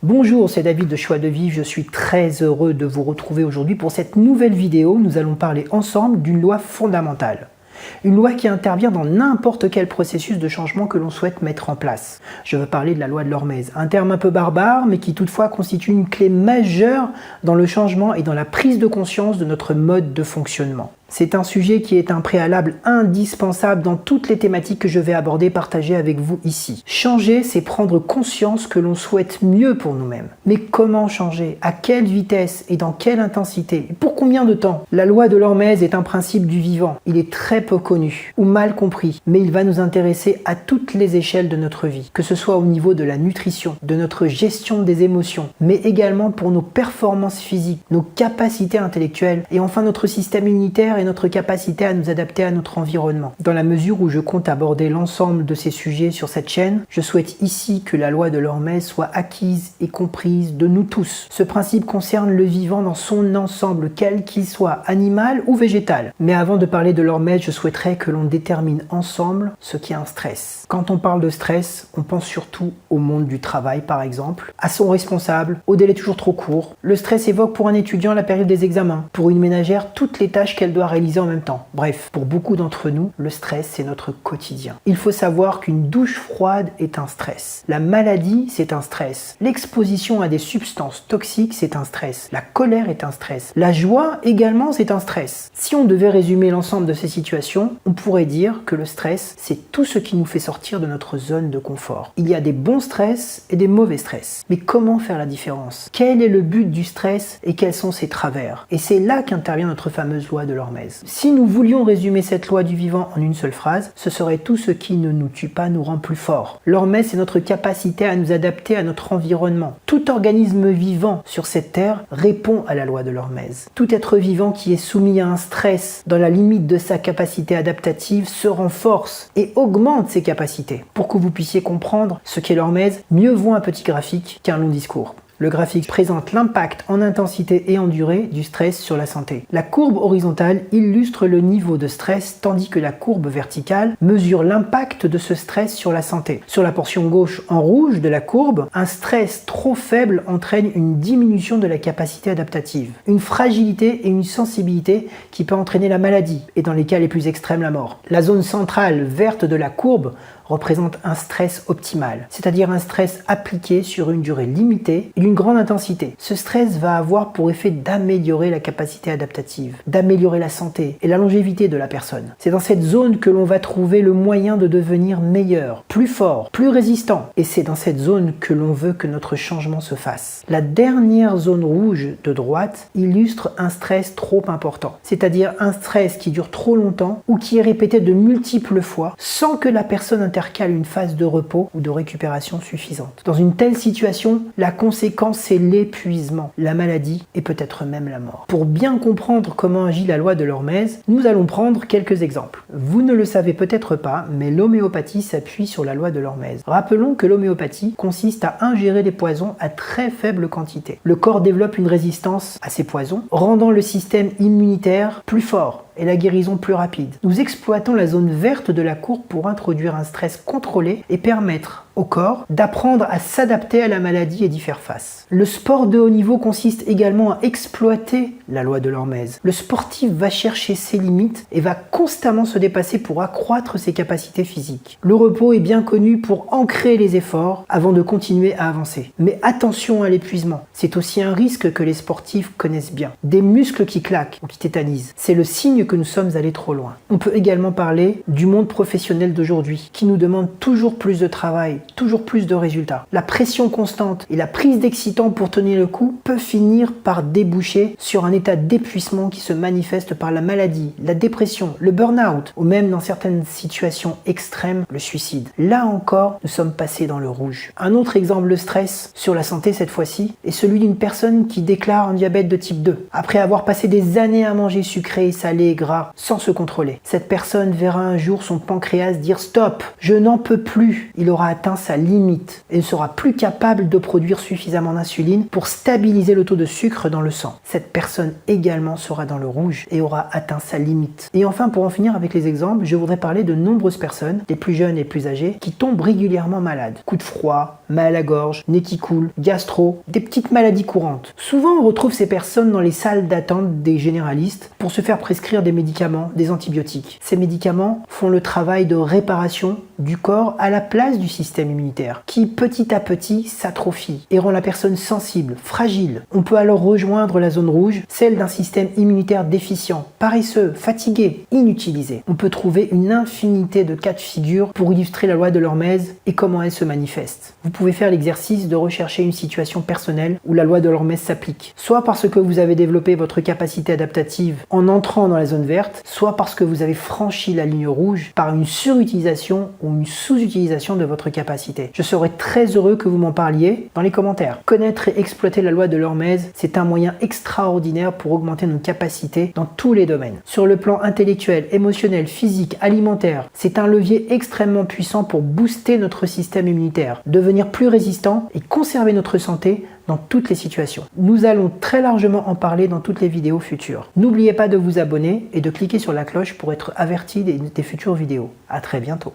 Bonjour, c'est David de Choix de Vivre, je suis très heureux de vous retrouver aujourd'hui pour cette nouvelle vidéo. Nous allons parler ensemble d'une loi fondamentale. Une loi qui intervient dans n'importe quel processus de changement que l'on souhaite mettre en place. Je veux parler de la loi de l'Hormèse, un terme un peu barbare, mais qui toutefois constitue une clé majeure dans le changement et dans la prise de conscience de notre mode de fonctionnement. C'est un sujet qui est un préalable indispensable dans toutes les thématiques que je vais aborder et partager avec vous ici. Changer, c'est prendre conscience que l'on souhaite mieux pour nous-mêmes. Mais comment changer? À quelle vitesse et dans quelle intensité? Et pour combien de temps? La loi de l'Hormèse est un principe du vivant. Il est très peu connu ou mal compris, mais il va nous intéresser à toutes les échelles de notre vie, que ce soit au niveau de la nutrition, de notre gestion des émotions, mais également pour nos performances physiques, nos capacités intellectuelles et enfin notre système immunitaire et notre capacité à nous adapter à notre environnement. Dans la mesure où je compte aborder l'ensemble de ces sujets sur cette chaîne, je souhaite ici que la loi de l'Hormèse soit acquise et comprise de nous tous. Ce principe concerne le vivant dans son ensemble, quel qu'il soit, animal ou végétal. Mais avant de parler de l'Hormèse, je souhaiterais que l'on détermine ensemble ce qu'est un stress. Quand on parle de stress, on pense surtout au monde du travail par exemple, à son responsable, au délai toujours trop court. Le stress évoque pour un étudiant la période des examens, pour une ménagère toutes les tâches qu'elle doit réaliser en même temps. Bref, pour beaucoup d'entre nous, le stress c'est notre quotidien. Il faut savoir qu'une douche froide est un stress. La maladie c'est un stress. L'exposition à des substances toxiques c'est un stress. La colère est un stress. La joie également c'est un stress. Si on devait résumer l'ensemble de ces situations, on pourrait dire que le stress c'est tout ce qui nous fait sortir de notre zone de confort. Il y a des bons stress et des mauvais stress. Mais comment faire la différence? Quel est le but du stress et quels sont ses travers? Et c'est là qu'intervient notre fameuse loi de l'Hormèse. Si nous voulions résumer cette loi du vivant en une seule phrase, ce serait tout ce qui ne nous tue pas nous rend plus forts. L'Hormèse, c'est notre capacité à nous adapter à notre environnement. Tout organisme vivant sur cette terre répond à la loi de l'Hormèse. Tout être vivant qui est soumis à un stress dans la limite de sa capacité adaptative se renforce et augmente ses capacités. Pour que vous puissiez comprendre ce qu'est l'Hormèse, mieux vaut un petit graphique qu'un long discours. Le graphique présente l'impact en intensité et en durée du stress sur la santé. La courbe horizontale illustre le niveau de stress, tandis que la courbe verticale mesure l'impact de ce stress sur la santé. Sur la portion gauche en rouge de la courbe, un stress trop faible entraîne une diminution de la capacité adaptative, une fragilité et une sensibilité qui peut entraîner la maladie, et dans les cas les plus extrêmes la mort. La zone centrale verte de la courbe représente un stress optimal, c'est-à-dire un stress appliqué sur une durée limitée et d'une grande intensité. Ce stress va avoir pour effet d'améliorer la capacité adaptative, d'améliorer la santé et la longévité de la personne. C'est dans cette zone que l'on va trouver le moyen de devenir meilleur, plus fort, plus résistant. Et c'est dans cette zone que l'on veut que notre changement se fasse. La dernière zone rouge de droite illustre un stress trop important, c'est-à-dire un stress qui dure trop longtemps ou qui est répété de multiples fois sans que la personne intercale une phase de repos ou de récupération suffisante. Dans une telle situation, la conséquence c'est l'épuisement, la maladie et peut-être même la mort. Pour bien comprendre comment agit la loi de l'Hormèse, nous allons prendre quelques exemples. Vous ne le savez peut-être pas, mais l'homéopathie s'appuie sur la loi de l'Hormèse. Rappelons que l'homéopathie consiste à ingérer des poisons à très faible quantité. Le corps développe une résistance à ces poisons, rendant le système immunitaire plus fort et la guérison plus rapide. Nous exploitons la zone verte de la courbe pour introduire un stress contrôlé et permettre au corps d'apprendre à s'adapter à la maladie et d'y faire face. Le sport de haut niveau consiste également à exploiter la loi de l'Hormèse. Le sportif va chercher ses limites et va constamment se dépasser pour accroître ses capacités physiques. Le repos est bien connu pour ancrer les efforts avant de continuer à avancer. Mais attention à l'épuisement. C'est aussi un risque que les sportifs connaissent bien. Des muscles qui claquent ou qui tétanisent. C'est le signe que nous sommes allés trop loin. On peut également parler du monde professionnel d'aujourd'hui qui nous demande toujours plus de travail, toujours plus de résultats. La pression constante et la prise d'excitants pour tenir le coup peut finir par déboucher sur un état d'épuisement qui se manifeste par la maladie, la dépression, le burn-out ou même dans certaines situations extrêmes, le suicide. Là encore, nous sommes passés dans le rouge. Un autre exemple de stress sur la santé cette fois-ci est celui d'une personne qui déclare un diabète de type 2 après avoir passé des années à manger sucré, salé, gras sans se contrôler. Cette personne verra un jour son pancréas dire stop, je n'en peux plus. Il aura atteint sa limite et ne sera plus capable de produire suffisamment d'insuline pour stabiliser le taux de sucre dans le sang. Cette personne également sera dans le rouge et aura atteint sa limite. Et enfin, pour en finir avec les exemples, je voudrais parler de nombreuses personnes, les plus jeunes et plus âgées, qui tombent régulièrement malades. Coup de froid, mal à la gorge, nez qui coule, gastro, des petites maladies courantes. Souvent, on retrouve ces personnes dans les salles d'attente des généralistes pour se faire prescrire des médicaments, des antibiotiques. Ces médicaments font le travail de réparation du corps à la place du système immunitaire, qui petit à petit s'atrophie et rend la personne sensible, fragile. On peut alors rejoindre la zone rouge, celle d'un système immunitaire déficient, paresseux, fatigué, inutilisé. On peut trouver une infinité de cas de figure pour illustrer la loi de l'hormèse et comment elle se manifeste. Vous pouvez faire l'exercice de rechercher une situation personnelle où la loi de l'hormèse s'applique, soit parce que vous avez développé votre capacité adaptative en entrant dans la zone verte, soit parce que vous avez franchi la ligne rouge par une surutilisation ou une sous-utilisation de votre capacité. Je serais très heureux que vous m'en parliez dans les commentaires. Connaître et exploiter la loi de l'hormèse, c'est un moyen extraordinaire pour augmenter nos capacités dans tous les domaines. Sur le plan intellectuel, émotionnel, physique, alimentaire, c'est un levier extrêmement puissant pour booster notre système immunitaire, devenir plus résistant et conserver notre santé dans toutes les situations. Nous allons très largement en parler dans toutes les vidéos futures. N'oubliez pas de vous abonner et de cliquer sur la cloche pour être averti des futures vidéos. À très bientôt.